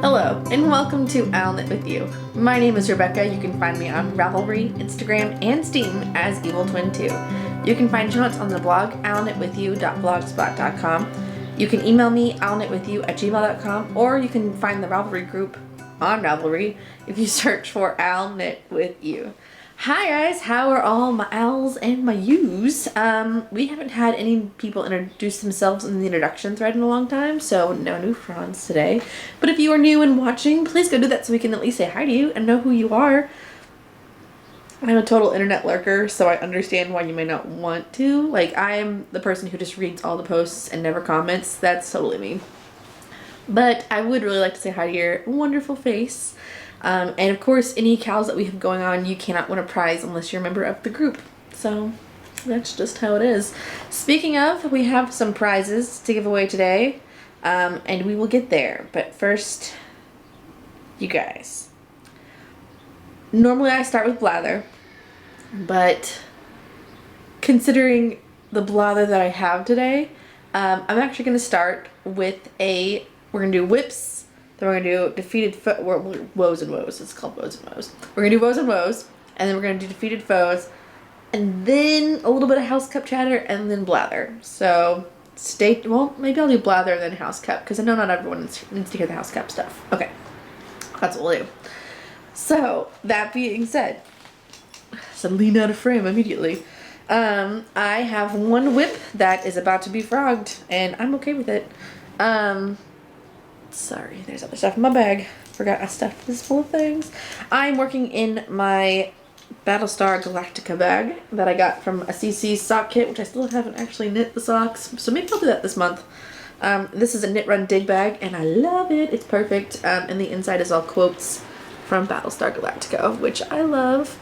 Hello, and welcome to I'll Knit With You. My name is Rebecca. You can find me on Ravelry, Instagram, and Steam as Evil Twin 2. You can find show notes on the blog, illknitwithyou.blogspot.com. You can email me, illknitwithyou@gmail.com, or you can find the Ravelry group on Ravelry if you search for I'll Knit With You. Hi guys, how are all my owls and my yous? We haven't had any people introduce themselves in the introduction thread in a long time, so no new fronts today. But if you are new and watching, please go do that so we can at least say hi to you and know who you are. I'm a total internet lurker, so I understand why you may not want to. Like, I'm the person who just reads all the posts and never comments. That's totally me. But I would really like to say hi to your wonderful face. And of course, any cows that we have going on, you cannot win a prize unless you're a member of the group. So that's just how it is. Speaking of, we have some prizes to give away today, and we will get there. But first, you guys. Normally I start with blather, but considering the blather that I have today, I'm actually going to start with we're going to do whips. Then we're going to do defeated woes and woes. It's called woes and woes. We're going to do woes and woes. And then we're going to do defeated foes. And then a little bit of house cup chatter. And then blather. So maybe I'll do blather and then house cup. Because I know not everyone needs to hear the house cup stuff. Okay. That's what we'll do. So, that being said. So lean out of frame immediately. I have one whip that is about to be frogged. And I'm okay with it. Sorry, there's other stuff in my bag. Forgot I stuffed this full of things. I'm working in my Battlestar Galactica bag that I got from a CC sock kit, which I still haven't actually knit the socks. So maybe I'll do that this month. This is a Knit Run Dig bag, and I love it. It's perfect. And the inside is all quotes from Battlestar Galactica, which I love.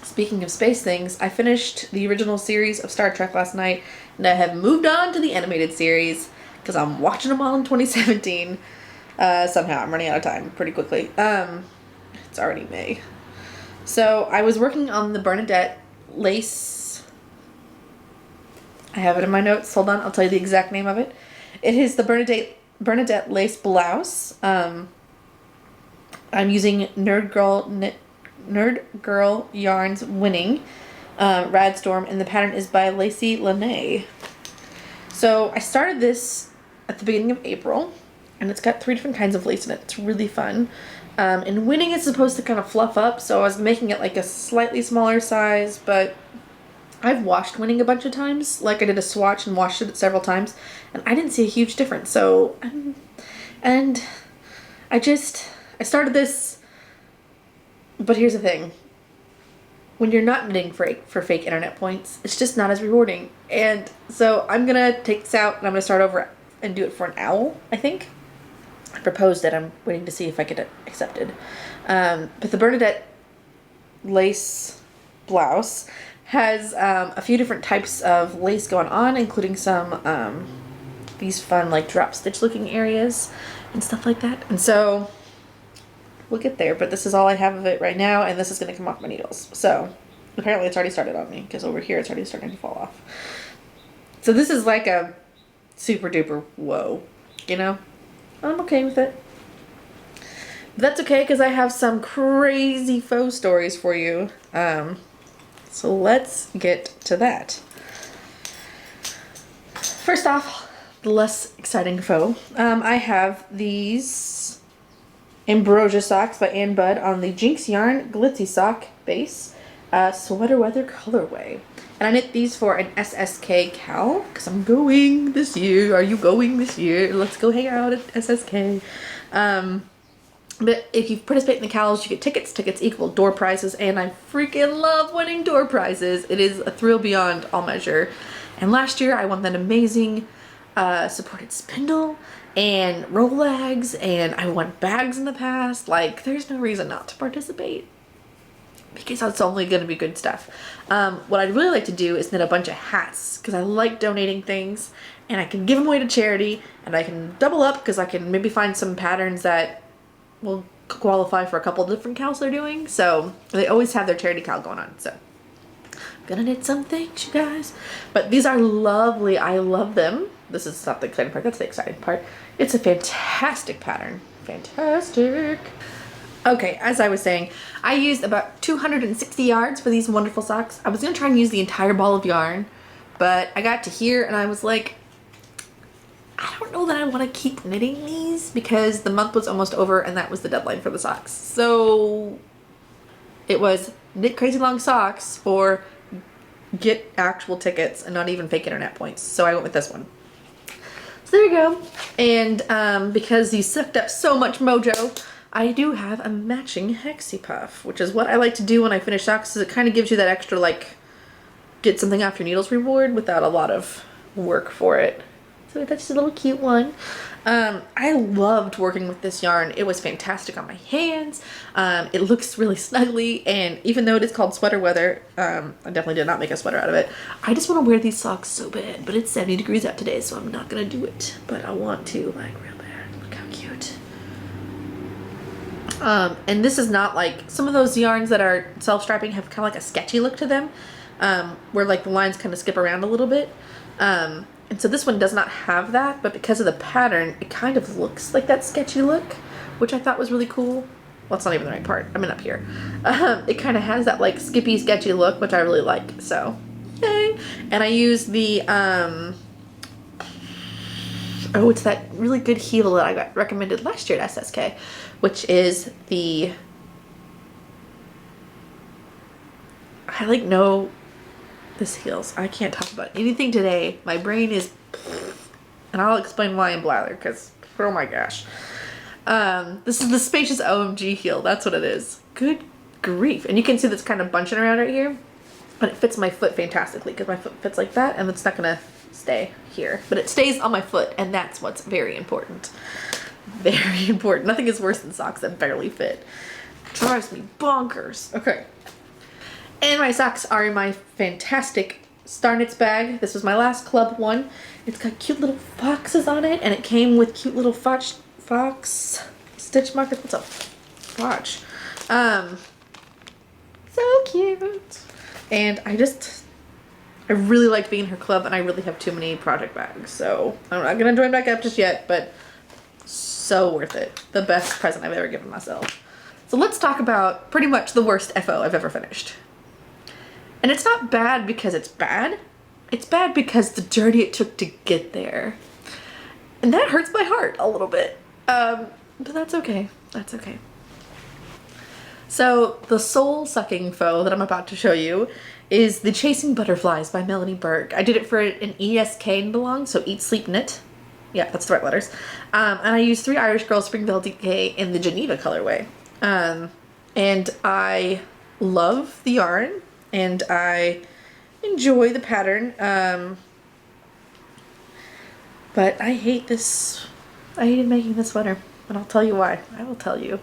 Speaking of space things, I finished the original series of Star Trek last night, and I have moved on to the animated series. Because I'm watching them all in 2017. Somehow I'm running out of time pretty quickly. It's already May. So I was working on the Bernadette lace. I have it in my notes. Hold on, I'll tell you the exact name of it. It is the Bernadette lace blouse. I'm using Nerd Girl Yarns Winning Rad Storm, and the pattern is by Lacey Lene. So I started this at the beginning of April, and it's got 3 different kinds of lace in it. It's really fun. And Winning is supposed to kind of fluff up, so I was making it like a slightly smaller size, but I've washed Winning a bunch of times. Like, I did a swatch and washed it several times, and I didn't see a huge difference. So, and I started this, but here's the thing. When you're not knitting for fake internet points, it's just not as rewarding. And so I'm going to take this out, and I'm going to start over and do it for an owl, I think. I proposed it. I'm waiting to see if I get it accepted. But the Bernadette lace blouse has a few different types of lace going on, including some these fun like drop stitch looking areas and stuff like that. And so we'll get there, but this is all I have of it right now, and this is going to come off my needles. So apparently it's already started on me, because over here it's already starting to fall off. So this is like a super duper whoa, you know? I'm okay with it. But that's okay, because I have some crazy faux stories for you. So let's get to that. First off, the less exciting faux. I have these Ambrosia socks by Ann Budd on the Jinx Yarn Glitzy sock base, sweater weather colorway. And I knit these for an SSK Cal, because I'm going this year. Are you going this year? Let's go hang out at SSK. But if you participate in the Cals, you get tickets. Tickets equal door prizes, and I freaking love winning door prizes. It is a thrill beyond all measure. And last year I won that amazing supported spindle and Rolex, and I won bags in the past. Like, there's no reason not to participate, because that's only going to be good stuff. What I'd really like to do is knit a bunch of hats, because I like donating things, and I can give them away to charity, and I can double up, because I can maybe find some patterns that will qualify for a couple of different cows they're doing. So they always have their charity cow going on. So I'm gonna knit some things, you guys. But these are lovely. I love them. this is not the exciting part, that's the exciting part. It's a fantastic pattern. Fantastic. Okay, as I was saying, I used about 260 yards for these wonderful socks. I was gonna try and use the entire ball of yarn, but I got to here and I was like, I don't know that I want to keep knitting these because the month was almost over and that was the deadline for the socks. So it was knit crazy long socks or get actual tickets and not even fake internet points. So I went with this one. So there you go. And because you sucked up so much mojo, I do have a matching Hexie Puff, which is what I like to do when I finish socks, because it kind of gives you that extra, like, get something off your needles reward without a lot of work for it. So that's just a little cute one. I loved working with this yarn. It was fantastic on my hands. It looks really snuggly, and even though it is called sweater weather, I definitely did not make a sweater out of it. I just want to wear these socks so bad, but it's 70 degrees out today, so I'm not going to do it. But I want to, like, real bad. Look how cute. And this is not like, some of those yarns that are self-strapping have kind of like a sketchy look to them, where like the lines kind of skip around a little bit. And so this one does not have that, but because of the pattern, it kind of looks like that sketchy look, which I thought was really cool. Well, it's not even the right part. I mean, up here. It kind of has that like skippy, sketchy look, which I really like. So, yay! And I used the, oh, it's that really good heel that I got recommended last year at SSK, which is the, I like know this heels. I can't talk about anything today. My brain is, and I'll explain why in blather, because, oh my gosh. This is the Spacious OMG heel. That's what it is. Good grief. And you can see that's kind of bunching around right here. And it fits my foot fantastically, because my foot fits like that, and it's not going to stay here. But it stays on my foot, and that's what's very important. Very important. Nothing is worse than socks that barely fit. Drives me bonkers. Okay. And my socks are in my fantastic Star Knits bag. This was my last club one. It's got cute little foxes on it, and it came with cute little fox stitch markers. What's up? Watch. So cute. And I really like being in her club, and I really have too many project bags. So I'm not gonna join back up just yet, but so worth it. The best present I've ever given myself. So let's talk about pretty much the worst FO I've ever finished. And it's not bad because it's bad. It's bad because the journey it took to get there. And that hurts my heart a little bit. But that's okay. That's okay. So the soul-sucking faux that I'm about to show you is the Chasing Butterflies by Melanie Burke. I did it for an ESK knit-along, so Eat, Sleep, Knit. Yeah, that's the right letters. And I used 3 Irish Girl Springvale DK in the Geneva colorway. And I love the yarn, and I enjoy the pattern. But I hate this. I hated making this sweater, and I'll tell you why. I will tell you.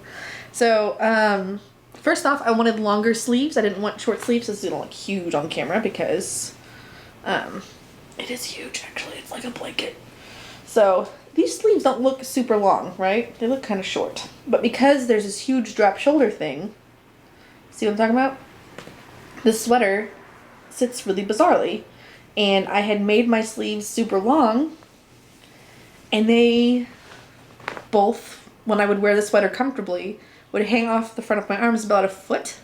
So, first off, I wanted longer sleeves. I didn't want short sleeves. This is gonna look huge on camera because it is huge, actually. It's like a blanket. So these sleeves don't look super long, right? They look kind of short. But because there's this huge drop shoulder thing, see what I'm talking about? This sweater sits really bizarrely. And I had made my sleeves super long, and they both, when I would wear the sweater comfortably, would hang off the front of my arms about a foot,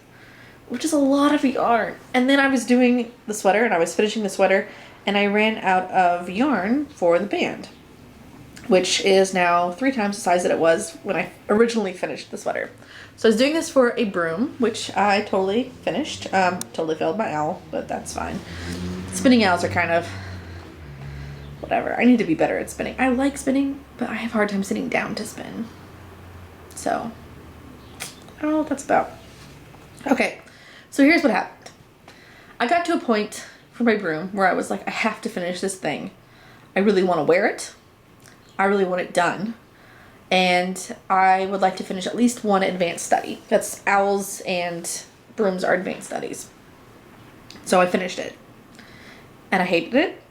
which is a lot of yarn. And then I was doing the sweater, and I was finishing the sweater, and I ran out of yarn for the band, which is now 3 times the size that it was when I originally finished the sweater. So I was doing this for a broom, which I totally finished. Totally failed my owl, but that's fine. Spinning owls are kind of whatever. I need to be better at spinning. I like spinning, but I have a hard time sitting down to spin. So I don't know what that's about. Okay, so here's what happened. I got to a point for my broom where I was like, I have to finish this thing. I really want to wear it. I really want it done. And I would like to finish at least one advanced study. That's owls and brooms are advanced studies. So I finished it. And I hated it.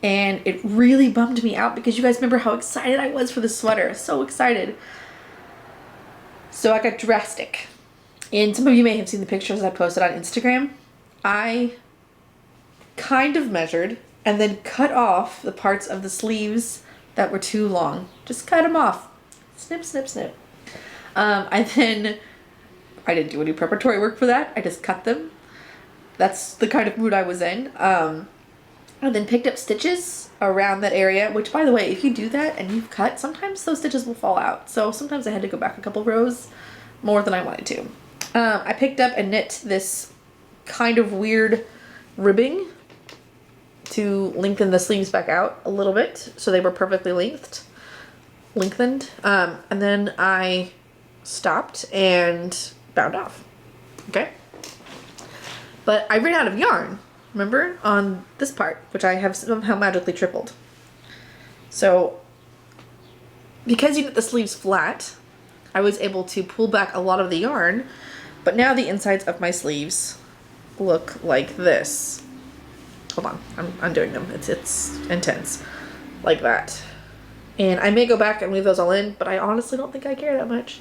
And it really bummed me out because you guys remember how excited I was for the sweater. So excited. So I got drastic. And some of you may have seen the pictures I posted on Instagram. I kind of measured, and then cut off the parts of the sleeves that were too long. Just cut them off. Snip, snip, snip. I didn't do any preparatory work for that. I just cut them. That's the kind of mood I was in. And then picked up stitches around that area, which, by the way, if you do that and you've cut, sometimes those stitches will fall out. So sometimes I had to go back a couple rows more than I wanted to. I picked up and knit this kind of weird ribbing to lengthen the sleeves back out a little bit so they were perfectly lengthened. And then I stopped and bound off. Okay? But I ran out of yarn, remember, on this part, which I have somehow magically tripled. So because you knit the sleeves flat, I was able to pull back a lot of the yarn, but now the insides of my sleeves look like this. Hold on, I'm undoing them. It's intense. Like that. And I may go back and leave those all in, but I honestly don't think I care that much.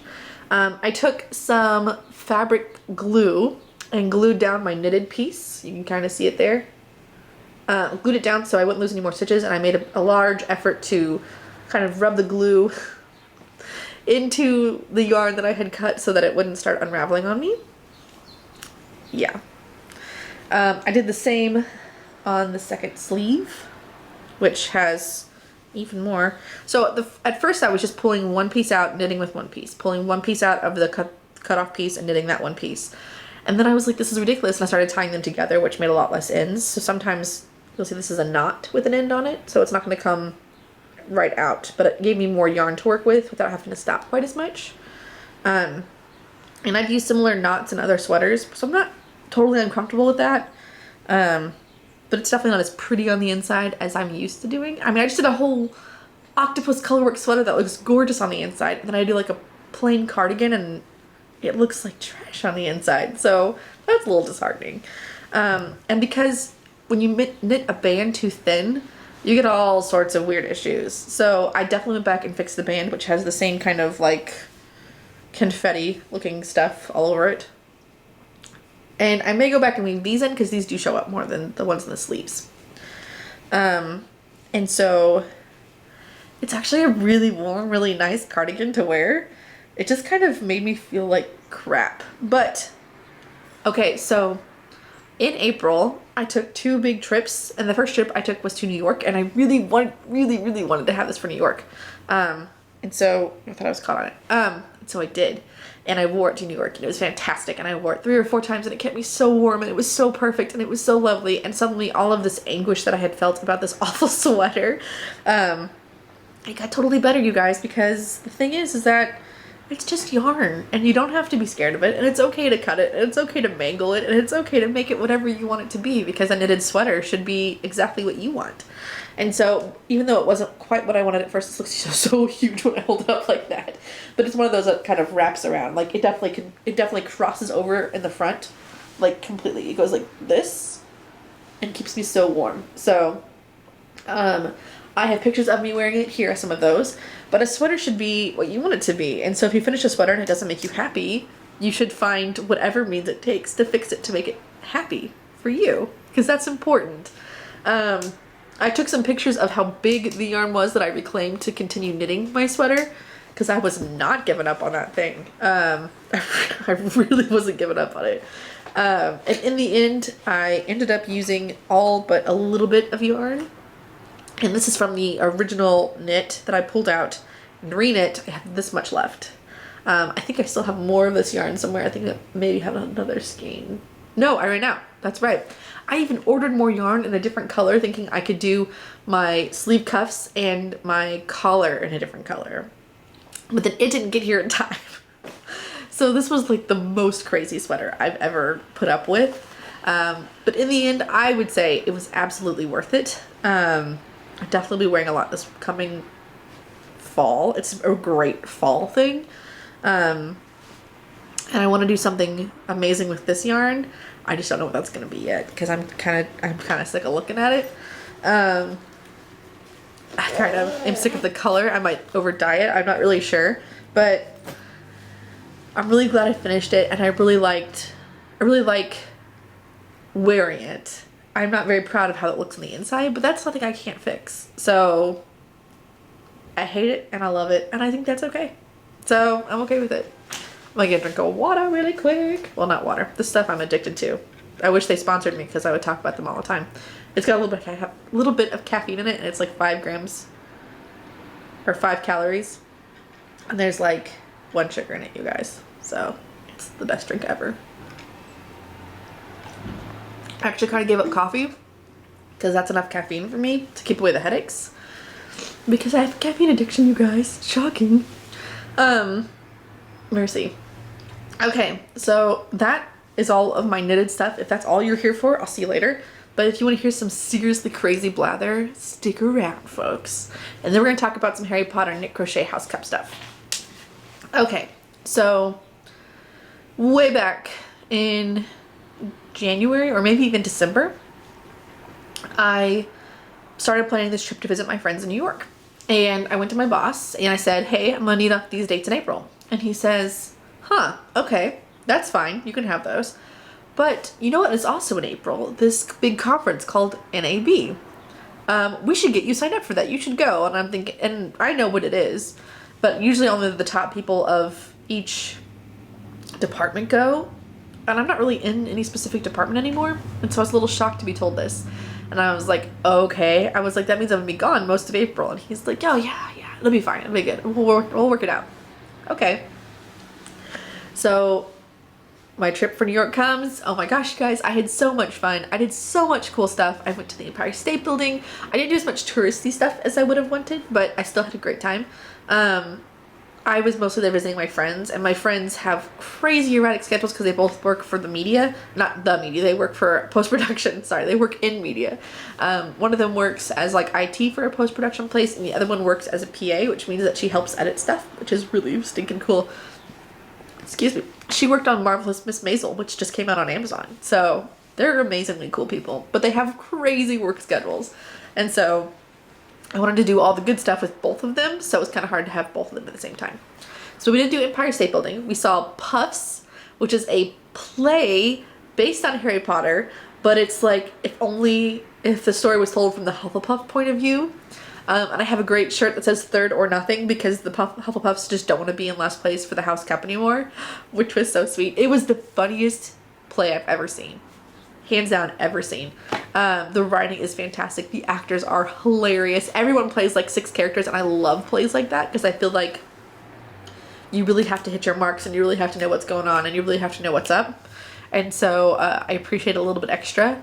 I took some fabric glue and glued down my knitted piece. You can kind of see it there. Glued it down so I wouldn't lose any more stitches, and I made a large effort to kind of rub the glue into the yarn that I had cut so that it wouldn't start unraveling on me. Yeah. I did the same on the second sleeve, which has even more. So at first I was just pulling one piece out, knitting with one piece, pulling one piece out of the cut off piece and knitting that one piece. And then I was like, this is ridiculous, and I started tying them together, which made a lot less ends. So sometimes you'll see this is a knot with an end on it, so it's not going to come right out, but it gave me more yarn to work with without having to stop quite as much. And I've used similar knots in other sweaters, so I'm not totally uncomfortable with that. But it's definitely not as pretty on the inside as I'm used to doing. I mean, I just did a whole octopus colorwork sweater that looks gorgeous on the inside, and then I do like a plain cardigan and it looks like trash on the inside. So that's a little disheartening. And because when you knit a band too thin, you get all sorts of weird issues. So I definitely went back and fixed the band, which has the same kind of like confetti looking stuff all over it. And I may go back and weave these in because these do show up more than the ones in the sleeves. And so it's actually a really warm, really nice cardigan to wear. It just kind of made me feel like crap. But, okay, so in April, I took 2 big trips, and the first trip I took was to New York, and I really wanted to have this for New York. And so I thought I was caught on it. And so I did. And I wore it to New York, and it was fantastic. And I wore it 3 or 4 times, and it kept me so warm, and it was so perfect, and it was so lovely. And suddenly all of this anguish that I had felt about this awful sweater, it got totally better, you guys, because the thing is that it's just yarn, and you don't have to be scared of it, and it's okay to cut it, and it's okay to mangle it, and it's okay to make it whatever you want it to be, because a knitted sweater should be exactly what you want. And so, even though it wasn't quite what I wanted at first, it looks so huge when I hold it up like that. But it's one of those that kind of wraps around. Like, it definitely crosses over in the front, like, completely. It goes like this, and keeps me so warm. So, I have pictures of me wearing it. Here are some of those. But a sweater should be what you want it to be. And so if you finish a sweater and it doesn't make you happy, you should find whatever means it takes to fix it to make it happy for you. Because that's important. I took some pictures of how big the yarn was that I reclaimed to continue knitting my sweater. Because I was not giving up on that thing. I really wasn't giving up on it. And in the end, I ended up using all but a little bit of yarn. And this is from the original knit that I pulled out and reknit. I have this much left. I think I still have more of this yarn somewhere. I think I maybe have another skein. No, I ran out. That's right. I even ordered more yarn in a different color, thinking I could do my sleeve cuffs and my collar in a different color. But then it didn't get here in time. So this was like the most crazy sweater I've ever put up with. But in the end, I would say it was absolutely worth it. I'll definitely be wearing a lot this coming fall. It's a great fall thing. And I want to do something amazing with this yarn. I just don't know what that's going to be yet because I'm kind of sick of looking at it. I kind of am sick of the color. I might over dye it. I'm not really sure, but I'm really glad I finished it, and I really like wearing it. I'm not very proud of how it looks on the inside, but that's something I can't fix. So I hate it and I love it, and I think that's okay. So I'm okay with it. I'm gonna get a drink of water really quick. Well, not water. The stuff I'm addicted to. I wish they sponsored me because I would talk about them all the time. It's got a little bit of caffeine in it, and it's like 5 grams or 5 calories. And there's like 1 sugar in it, you guys. So it's the best drink ever. I actually kind of gave up coffee because that's enough caffeine for me to keep away the headaches. Because I have caffeine addiction, you guys. Shocking. Mercy. Okay, so that is all of my knitted stuff. If that's all you're here for, I'll see you later. But if you want to hear some seriously crazy blather, stick around, folks. And then we're going to talk about some Harry Potter knit crochet house cup stuff. Okay, so way back in January or maybe even December, I started planning this trip to visit my friends in New York. And I went to my boss and I said, hey, I'm gonna need up these dates in April. And he says, huh, okay, that's fine. You can have those. But you know what is also in April? This big conference called NAB. We should get you signed up for that. You should go. And I'm thinking, and I know what it is, but usually only the top people of each department go. And I'm not really in any specific department anymore. And so I was a little shocked to be told this. And I was like, okay. I was like, that means I'm gonna be gone most of April. And he's like, oh yeah, it'll be fine. It'll be good. We'll work it out. Okay. So my trip for New York comes. Oh my gosh, you guys, I had so much fun. I did so much cool stuff. I went to the Empire State Building. I didn't do as much touristy stuff as I would have wanted, but I still had a great time. I was mostly there visiting my friends, and my friends have crazy erratic schedules because they both work for the media. Not the media, they work for post-production. Sorry, they work in media. One of them works as like IT for a post-production place, and the other one works as a PA, which means that she helps edit stuff, which is really stinking cool. Excuse me. She worked on Marvelous Miss Maisel, which just came out on Amazon. So they're amazingly cool people, but they have crazy work schedules. And so I wanted to do all the good stuff with both of them, so it was kind of hard to have both of them at the same time. So we did do Empire State Building. We saw Puffs, which is a play based on Harry Potter, but it's like if the story was told from the Hufflepuff point of view. And I have a great shirt that says third or nothing because the Hufflepuffs just don't want to be in last place for the house cup anymore, which was so sweet. It was the funniest play I've ever seen. Hands down, ever seen. The writing is fantastic. The actors are hilarious. Everyone plays like 6 characters, and I love plays like that because I feel like you really have to hit your marks, and you really have to know what's going on, and you really have to know what's up. And so I appreciate a little bit extra.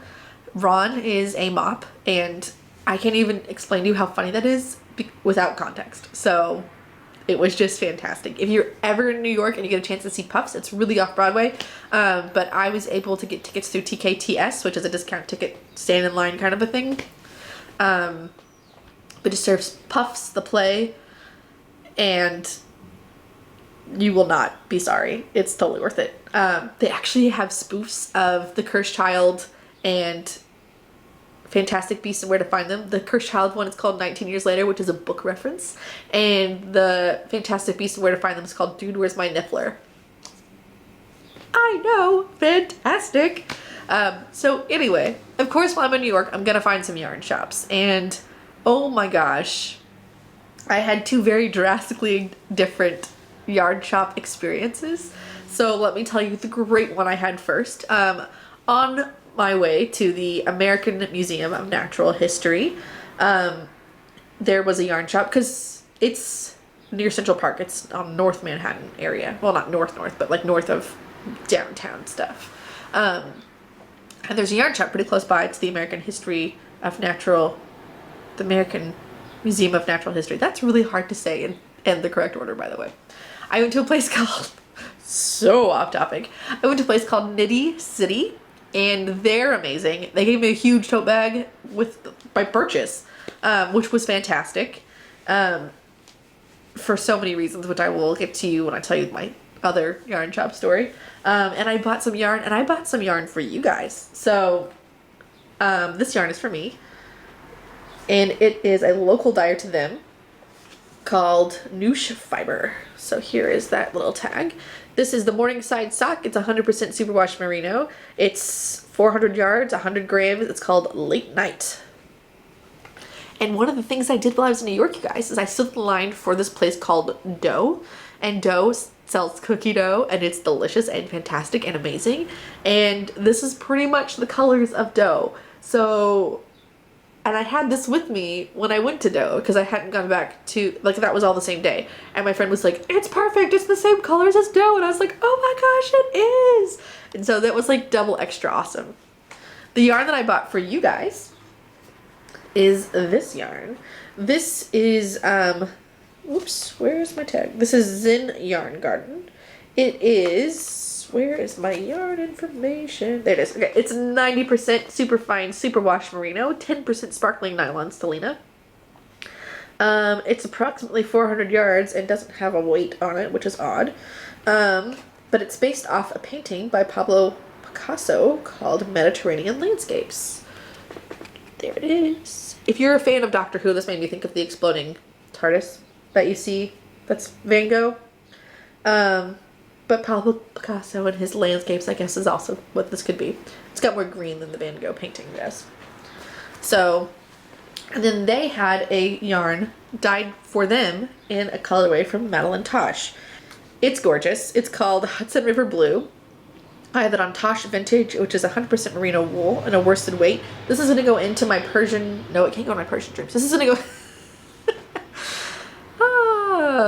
Ron is a mop, and I can't even explain to you how funny that is without context. So it was just fantastic. If you're ever in New York and you get a chance to see Puffs, it's really off Broadway. But I was able to get tickets through TKTS, which is a discount ticket stand in line kind of a thing. But it serves Puffs, the play, and you will not be sorry. It's totally worth it. They actually have spoofs of The Cursed Child and Fantastic Beasts and Where to Find Them. The Cursed Child one is called 19 Years Later, which is a book reference. And the Fantastic Beasts and Where to Find Them is called Dude, Where's My Niffler? I know! Fantastic! So anyway, of course while I'm in New York, I'm gonna find some yarn shops. And oh my gosh, I had 2 very drastically different yarn shop experiences. So let me tell you the great one I had first. On my way to the American Museum of Natural History, there was a yarn shop because it's near Central Park. It's on North Manhattan area. Well, not north, but like north of downtown stuff. And there's a yarn shop pretty close by. It's the American Museum of Natural History. That's really hard to say in the correct order, by the way. I went to a place called, so off topic. I went to a place called Knitty City. And they're amazing. They gave me a huge tote bag by purchase, which was fantastic for so many reasons, which I will get to you when I tell you my other yarn shop story. And I bought some yarn, and I bought some yarn for you guys. So this yarn is for me, and it is a local dyer to them called Noosh Fiber. So here is that little tag. This is the Morningside sock. It's 100% superwash merino. It's 400 yards, 100 grams. It's called Late Night. And one of the things I did while I was in New York, you guys, is I stood in line for this place called Dough. And Dough sells cookie dough, and it's delicious and fantastic and amazing. And this is pretty much the colors of Dough. So, and I had this with me when I went to Dough, because I hadn't gone back to, like, that was all the same day. And my friend was like, it's perfect, it's the same colors as Dough. And I was like, oh my gosh, it is. And so that was like double extra awesome. The yarn that I bought for you guys is this yarn. This is, oops, where is my tag? This is Zen Yarn Garden. It is, where is my yarn information? There it is. Okay, it's 90% super fine, super wash merino, 10% sparkling nylon stellina. It's approximately 400 yards and doesn't have a weight on it, which is odd. But it's based off a painting by Pablo Picasso called Mediterranean Landscapes. There it is. If you're a fan of Doctor Who, this made me think of the exploding TARDIS that you see. That's Van Gogh. But Pablo Picasso and his landscapes, I guess, is also what this could be. It's got more green than the Van Gogh painting does. So, and then they had a yarn dyed for them in a colorway from Madeline Tosh. It's gorgeous. It's called Hudson River Blue. I have it on Tosh Vintage, which is 100% merino wool and a worsted weight. This is going to go into my Persian... No, it can't go in my Persian dreams. This is going to go...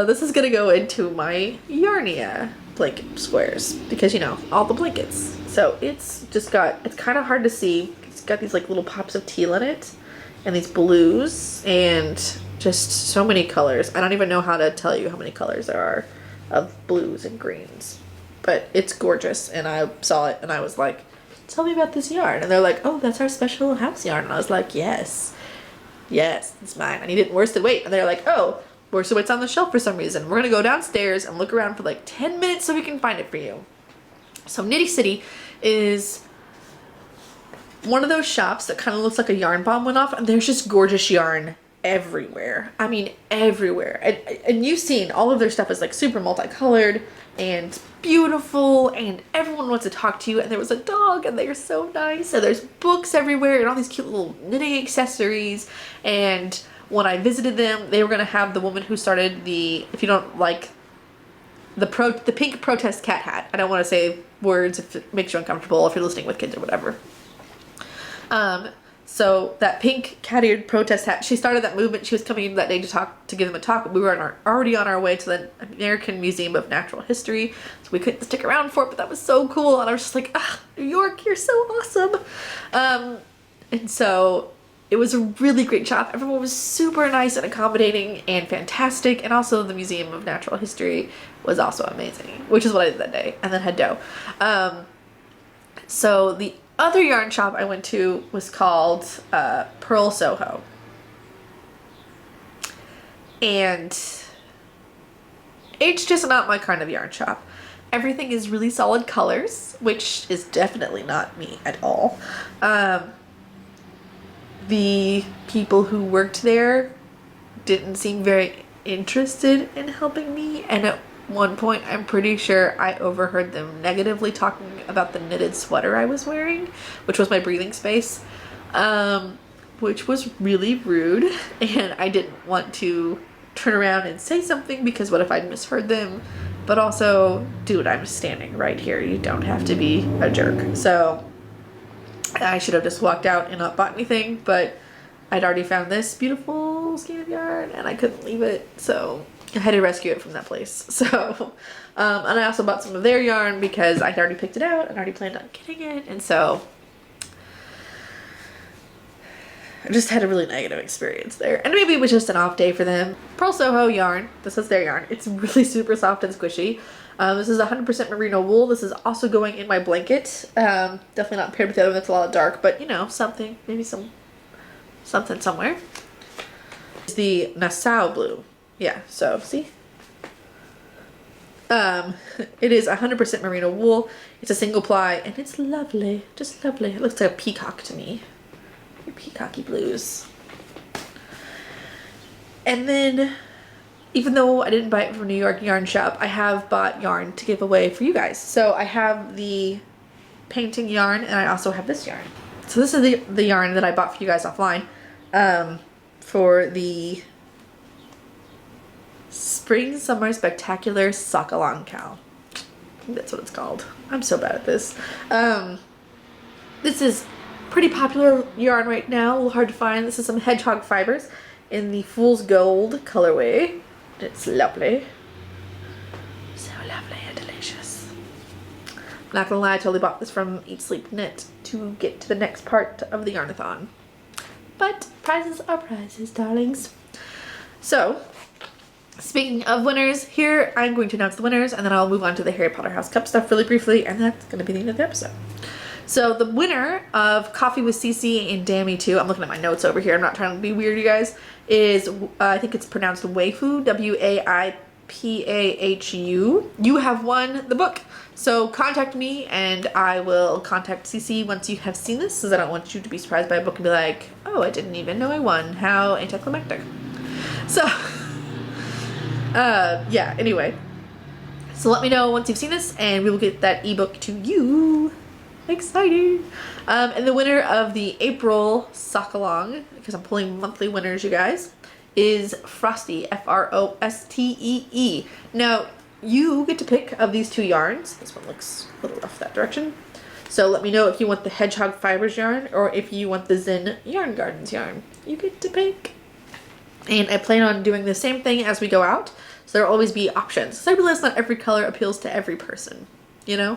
this is going to go into my Yarnia blanket squares. Because, you know, all the blankets. So it's just got... It's kind of hard to see. It's got these like little pops of teal in it. And these blues. And just so many colors. I don't even know how to tell you how many colors there are of blues and greens. But it's gorgeous, and I saw it and I was like, tell me about this yarn. And they're like, oh, that's our special house yarn. And I was like, yes, it's mine. I need it in worsted weight. And they're like, oh, worsted weight's on the shelf for some reason. We're gonna go downstairs and look around for like 10 minutes so we can find it for you. So Nitty City is one of those shops that kind of looks like a yarn bomb went off, and there's just gorgeous yarn everywhere. I mean, everywhere. And you've seen all of their stuff is like super multicolored and beautiful, and everyone wants to talk to you. And there was a dog, and they're so nice. And there's books everywhere and all these cute little knitting accessories. And when I visited them, they were going to have the woman who started the, if you don't like the pink protest cat hat. I don't want to say words if it makes you uncomfortable if you're listening with kids or whatever. So that pink cat-eared protest hat, she started that movement. She was coming in that day to give them a talk. We were already on our way to the American Museum of Natural History, so we couldn't stick around for it, but that was so cool. And I was just like, ah, New York, you're so awesome. And so it was a really great shop. Everyone was super nice and accommodating and fantastic. And also the Museum of Natural History was also amazing, which is what I did that day. And then had dough. So the other yarn shop I went to was called Pearl Soho. And it's just not my kind of yarn shop. Everything is really solid colors, which is definitely not me at all. The people who worked there didn't seem very interested in helping me, and at one point I'm pretty sure I overheard them negatively talking about the knitted sweater I was wearing, which was my breathing space, which was really rude, and I didn't want to turn around and say something because what if I'd misheard them, but also, dude, I'm standing right here, you don't have to be a jerk. So I should have just walked out and not bought anything, but I'd already found this beautiful skein of yarn and I couldn't leave it, so I had to rescue it from that place. So, and I also bought some of their yarn because I'd already picked it out and already planned on getting it. And so I just had a really negative experience there. And maybe it was just an off day for them. Pearl Soho yarn. This is their yarn. It's really super soft and squishy. This is 100% merino wool. This is also going in my blanket. Definitely not paired with the other one. That's a lot dark, but you know, something, maybe something somewhere. It's the Nassau blue. Yeah, so see? It is 100% merino wool. It's a single ply and it's lovely. Just lovely. It looks like a peacock to me. Peacocky blues. And then, even though I didn't buy it from New York Yarn Shop, I have bought yarn to give away for you guys. So I have the painting yarn, and I also have this yarn. So this is the yarn that I bought for you guys offline for the Spring Summer Spectacular Sock Along Cowl. I think that's what it's called. I'm so bad at this. This is pretty popular yarn right now, a little hard to find. This is some hedgehog fibers in the Fool's Gold colorway. It's lovely. So lovely and delicious. I'm not gonna lie, I totally bought this from Eat Sleep Knit to get to the next part of the yarnathon. But prizes are prizes, darlings. So, speaking of winners, here I'm going to announce the winners, and then I'll move on to the Harry Potter House Cup stuff really briefly, and that's going to be the end of the episode. So the winner of Coffee with Cece and Dammy 2, I'm looking at my notes over here, I'm not trying to be weird, you guys, is, I think it's pronounced Waifu, W-A-I-P-A-H-U. You have won the book. So contact me, and I will contact Cece once you have seen this, because I don't want you to be surprised by a book and be like, oh, I didn't even know I won. How anticlimactic. So, yeah, anyway. So let me know once you've seen this, and we will get that ebook to you. Exciting. And the winner of the April Sock Along, because I'm pulling monthly winners, you guys, is Frosty, F-R-O-S-T-E-E. Now, you get to pick of these two yarns. This one looks a little rough that direction. So let me know if you want the Hedgehog Fibers yarn or if you want the Zen Yarn Gardens yarn. You get to pick. And I plan on doing the same thing as we go out. So there'll always be options. So I realize not every color appeals to every person, you know?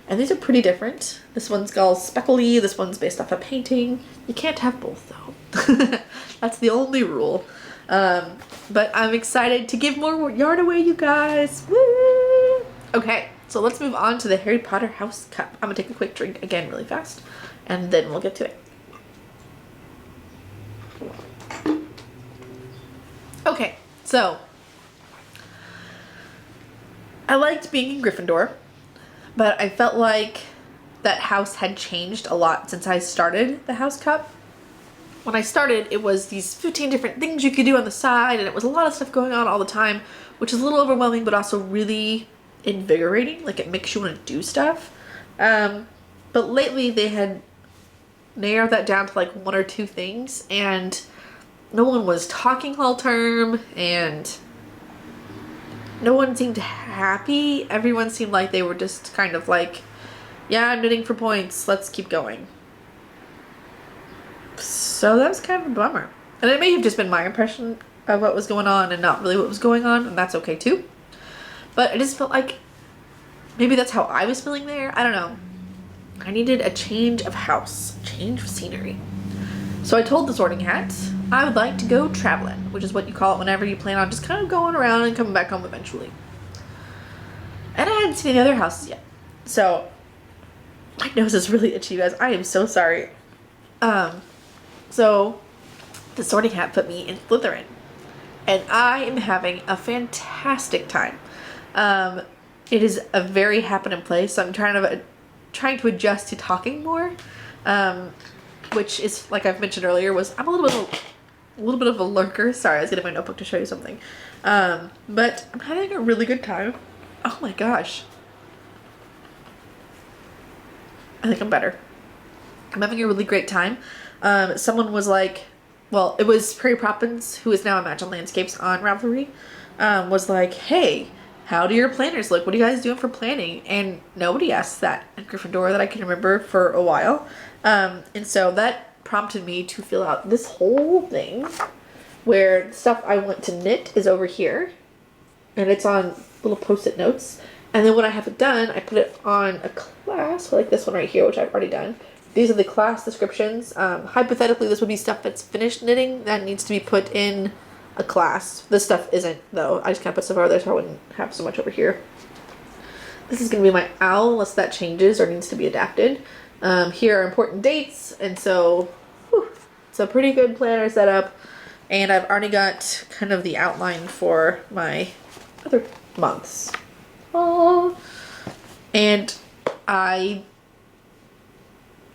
And these are pretty different. This one's all speckly. This one's based off a painting. You can't have both though. That's the only rule. But I'm excited to give more yarn away, you guys. Woo! Okay, so let's move on to the Harry Potter House Cup. I'm gonna take a quick drink again really fast, and then we'll get to it. Okay, so I liked being in Gryffindor, but I felt like that house had changed a lot since I started the House Cup. When I started, it was these 15 different things you could do on the side, and it was a lot of stuff going on all the time, which is a little overwhelming, but also really invigorating. Like, it makes you want to do stuff. But lately, they had narrowed that down to like 1 or 2 things, and no one was talking all term, and no one seemed happy. Everyone seemed like they were just kind of like, yeah, I'm knitting for points, let's keep going. So that was kind of a bummer. And it may have just been my impression of what was going on and not really what was going on, and that's okay too. But I just felt like maybe that's how I was feeling there. I don't know. I needed a change of house, a change of scenery. So I told the Sorting Hat I would like to go traveling, which is what you call it whenever you plan on just kind of going around and coming back home eventually. And I hadn't seen any other houses yet. So my nose is really itchy, you guys. I am so sorry. So the Sorting Hat put me in Slytherin, and I am having a fantastic time. It is a very happening place, so I'm trying to adjust to talking more, which is, like I've mentioned earlier, I'm a little bit of a lurker. Sorry, I was getting my notebook to show you something. But I'm having a really good time. Oh my gosh. I think I'm better. I'm having a really great time. Someone was like, well, it was Prairie Poppins, who is now Imagine Landscapes on Ravelry, was like, hey, how do your planners look? What are you guys doing for planning? And nobody asked that in Gryffindor that I can remember for a while. And so that prompted me to fill out this whole thing where stuff I want to knit is over here. And it's on little post-it notes. And then when I have it done, I put it on a class, like this one right here, which I've already done. These are the class descriptions. Hypothetically, this would be stuff that's finished knitting that needs to be put in a class. This stuff isn't, though. I just kind of put stuff over there so I wouldn't have so much over here. This is going to be my owl unless that changes or needs to be adapted. Here are important dates, and so it's a pretty good planner setup. And I've already got kind of the outline for my other months. Oh, and I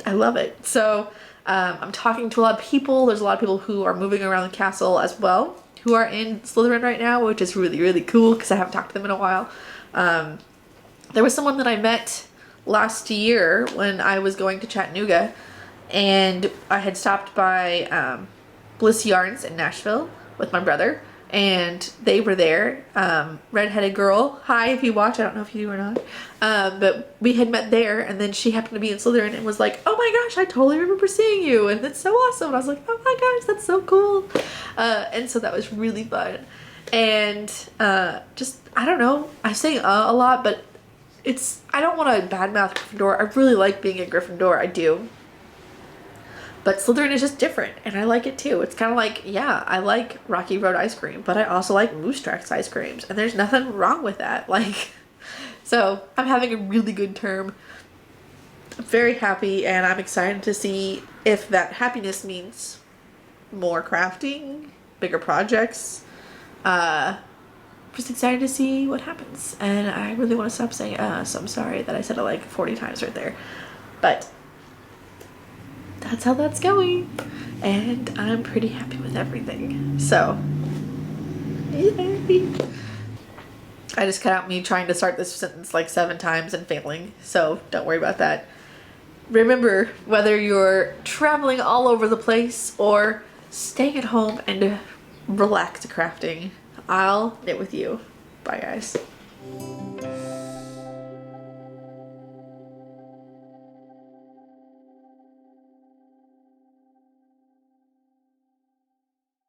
love it. So I'm talking to a lot of people. There's a lot of people who are moving around the castle as well, who are in Slytherin right now, which is really, really cool because I haven't talked to them in a while. There was someone that I met last year when I was going to Chattanooga, and I had stopped by Bliss Yarns in Nashville with my brother, and they were there. Redheaded girl, hi if you watch, I don't know if you do or not, but we had met there, and then she happened to be in Slytherin and was like, oh my gosh, I totally remember seeing you, and that's so awesome. And I was like, oh my gosh, that's so cool. And so that was really fun. And just, I don't know, I say a lot, but I don't want to badmouth Gryffindor. I really like being a Gryffindor, I do. But Slytherin is just different, and I like it too. It's kind of like, yeah, I like Rocky Road ice cream, but I also like Moose Tracks ice creams, and there's nothing wrong with that. Like, so I'm having a really good term. I'm very happy, and I'm excited to see if that happiness means more crafting, bigger projects. Just excited to see what happens, and I really want to stop saying so I'm sorry that I said it like 40 times right there, but that's how that's going, and I'm pretty happy with everything. So yay. I just cut out me trying to start this sentence like 7 times and failing, so don't worry about that. Remember, whether you're traveling all over the place or staying at home and relax crafting, I'll knit with you. Bye guys.